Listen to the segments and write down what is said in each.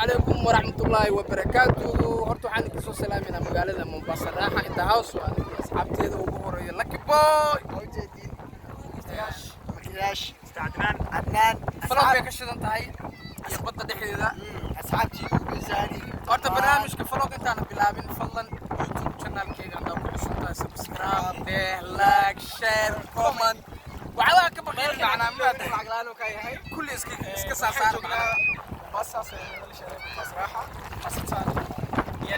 عليكم ورحمة الله وبركاته. هرتو عندي كسو سلامنا مقالة منبسط راحة انت هاوس وأنا أصحابتي ذو بوري لكي بوي موجودين. مكياش عدنان فلان بيك الشيء انت هاي يخبط دحي ذا أصحابتي بيزاني هرتو برنامج كفلوك انت أنا بلابين فلان يوتيوب شانل كي عندهم كل سبسكرايب لايك شير كومنت وعلى كبر غير معنا ما تطلع عقلانه كاي هاي كل اسك ساسار بس صراحه حسيت يا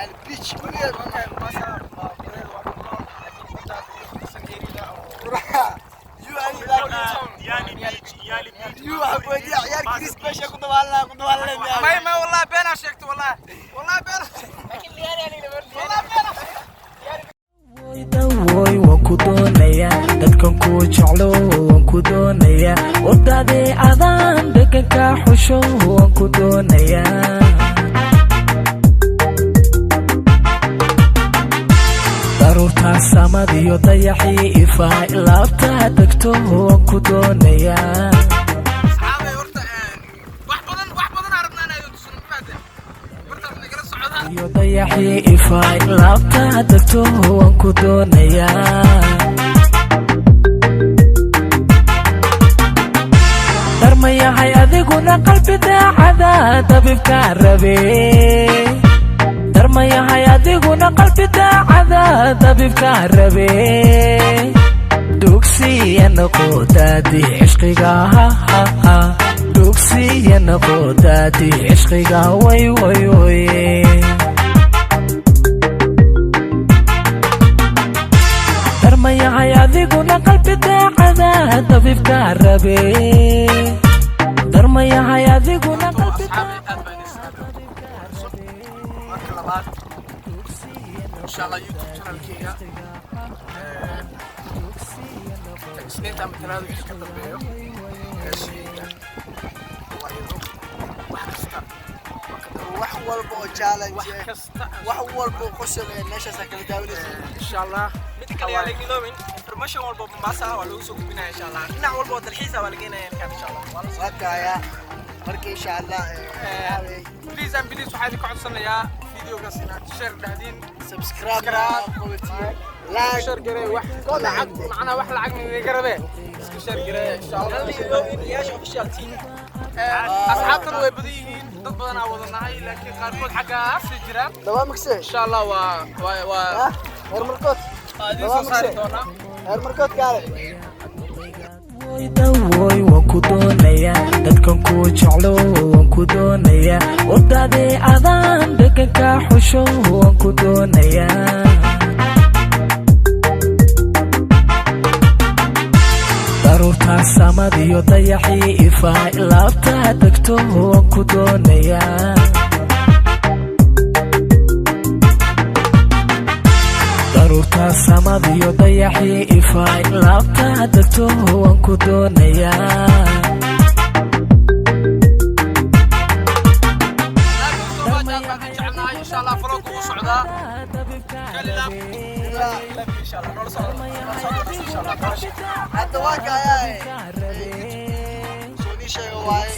البيتش كل مثلا يا كريس باشا كنت والله ما والله بينا شيكت والله بينا لكن والله بينا way waan ku doonayaa dadkan ku jeclo waan ku doonayaa wadadii adaan deganka xusho waan ku doonayaa daruurta samadiyo dayaxii ifaa laabta degto waan ku doonayaa dayaxii ifaa laabta degto waan ku doonayaa darmayahay adiguna qalbi daacada dabibka rabe darmayahay adiguna qalbi daacada dabibka rabe dugsiya noqodaadii cishqiga dugsiya noqodaadii cishqiga way darmayahay adiguna qalbi daacada dabibka rabe darmayahay adiguna qalbi إن شاء الله يوتيوب شانل كيا سنين تعمل تنادي في كتب بيو wax walba oo challenge wax walba qoshol ee meesha kala daawanaysa insha Allah mid kale yaa laga iloomin information walba Mombasa waa lagu soo gudbinaa insha Allah dhinac walba oo dalxiis waa laga helayaa insha Allah waakaya marka insha Allah please and please waxaan ku codsanayaa videogaas inaad share dhahdin subscribe like share garee wax lacag macna wax lacag ma garabee iska share garee insha Allah yaasha official team asxaabtan way badan yihiin dad badan aan wadanahay laakiin qaarkood xagga afsi jiraan dawaamkse insha Allah waa hormarkood adii soo saari doona hormarkood gaale way waan ku doonayaa dadkan ku jeclo waan ku doonayaa wadadii adaan deganka xusho waan ku doonayaa daruurta samadiyo dayaxii ifaa laabta degto waan ku doonayaa daruurta samadiyo dayaxii ifaa laabta degto waan ku doonayaa إن شاء الله فلوق وصعدا كلنا إن شاء الله نرسل إن شاء الله hadda waa gaaya soo shey waay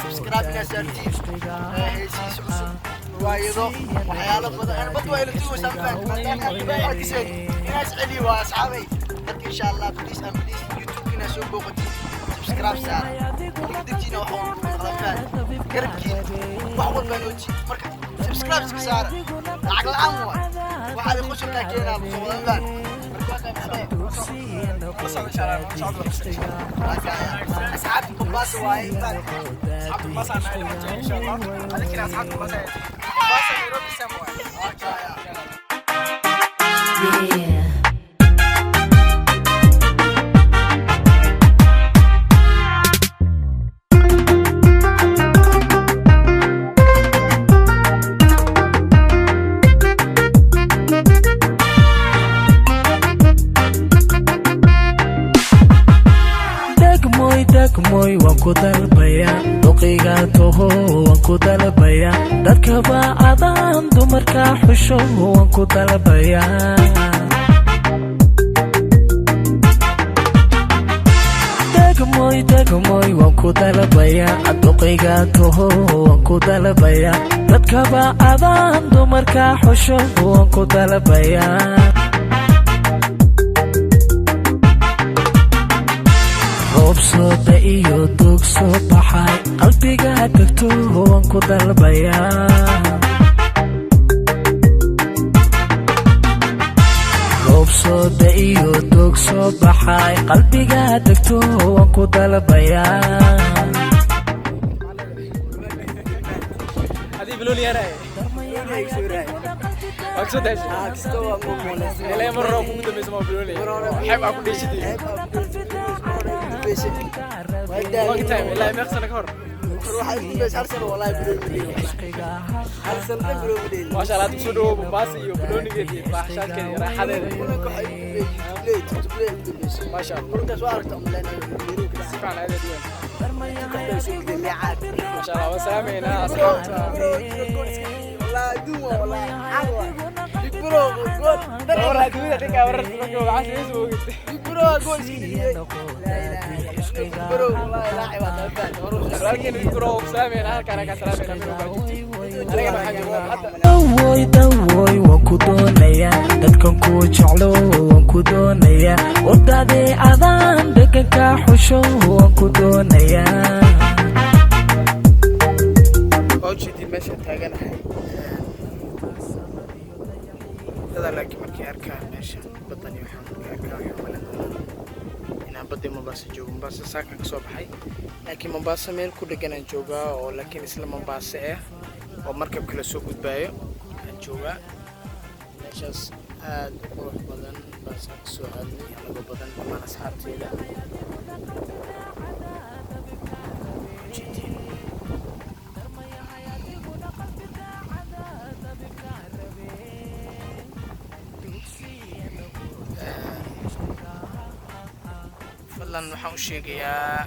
subscribe ina sartiin heesiis cusub waayado waxyaalo badan bad waa ilaa tuu sanfaan inaas celi waa asxaabay dadka insha Allah please and please YouTube ina soo booqatid subscribe saar digtiina waxa uu qalfaan garabkiin wax walba nooji marka subscribe iska saar lacag la'aan waxa ay qosolka keenaa soo wadaan أصحاب كومباس واي أصحاب كومباس أنا إن شاء الله لكن أصحاب كومباس نيروبي سموا degmoy waan ku dalbayaa duqiga toho waan ku dalbayaa dadkaba adaan dumarka xusho waan ku dalbayaa degmoy waan ku dalabayaa aduqayga toho waan ku dalabayaa dadkaba adaan dumarka xusho waan ku dalabayaa roob soo da iyo doog soo baxay qalbiga degto waan ku dalabayaa soo da iyo doog soo baxay qalbiga degto waan ku dalabayaa هذه بلون يا راي اقصد ايش لا مره ممكن اسمه بلوني حب اكل شيء دي وقت تايم لا ما يخسر كور روح بس ارسل والله بلوني ارسل بلوني ما شاء الله تسودو باسي بلوني دي فاحشات كده راح ما شاء الله كل سؤالك لنا سبحان الله دوين ما شاء الله وسامينا اصحاب والله دوما والله حلوه برو جول والله دوين ديك ورت بكو عايز يسوق برو جول برو والله لاعب هذا لكن برو سامينا كان كسلامينا dawoy waan ku doonayaa dadkan ku jeclo waan ku doonayaa wadadee adaan deganka xusho waan ku doonayaa awjidi meesha taaganahay dada laakiin markii arkaan meesha badani waxaan arkaa inaan badii Mombasa joogo Mombasa saakan ka soo baxay laakiin Mombasa meel ku dheganaan joogaa oo laakiin isla Mombasa oo markab kala soo gudbaayo aan joogaa meeshaas aad u qurux badan baan ka soo aadnay anaga badan dhammaan asxaabteyda fadlan waxaan u sheegayaa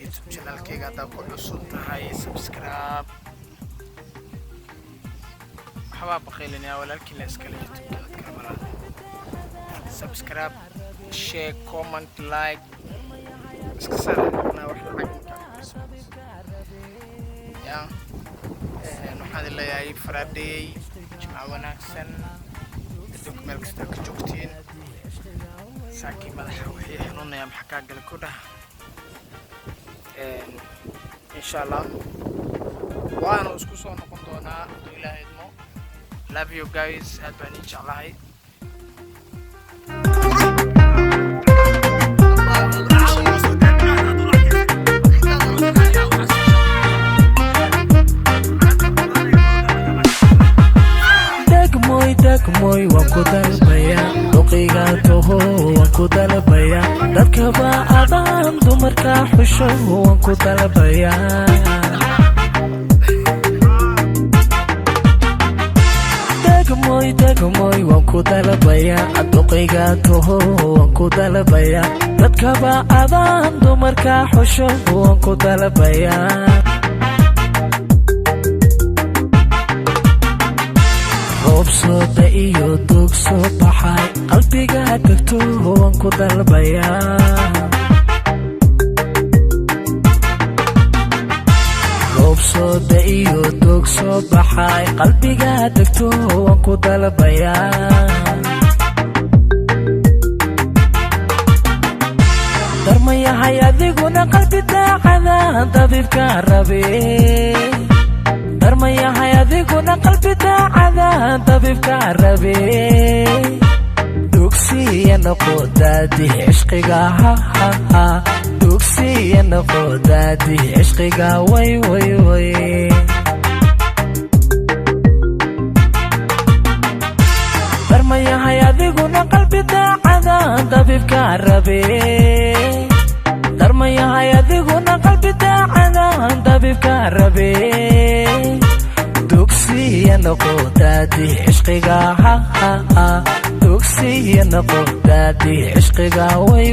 YouTube channelkayga haddaad ku cusub tahay subscribe حباب بخيلني يا ولكن لا اسكاليت كاميرا سبسكرايب شير كومنت لايك اسكسر انا واحد يا نحن الله يا فرادي جماعة وناكسن دوك ملك ستاك جوكتين ساكي مدحة وحي حنونا يا محكاق الكودة ان شاء الله وانا اسكسو نقوم دونا دو الهي دمو love you guys aad baan in jeclahay degmoy waan ku dalabayaa duqayga toho waan ku dalabayaa dadkaba adaan dumarka xusho waan ku dalabayaa degmoy waan ku dalabayaa aduqayga toho waan ku dalabayaa dadkaba adaan dumarka xusho waan ku dalabayaa roob soo da iyo doog soo baxay qalbiga degto waan ku dalabayaa roob soo da iyo doog soo baxay qalbiga degto waan ku dalabayaa darmayahay adiguna qalbi daacada dabibka rabe darmayahay adiguna qalbi daacada dabibka rabe dugsiya noqodaadi cishqiga dugsiya noqodaadi cishqiga way darmayahay adiguna qalbi daacada dabibka rabe darmayahay adiguna qalbi daacada dabibka rabe dugsiya noqodaadi cishqiga dugsiya noqodaadi cishqiga way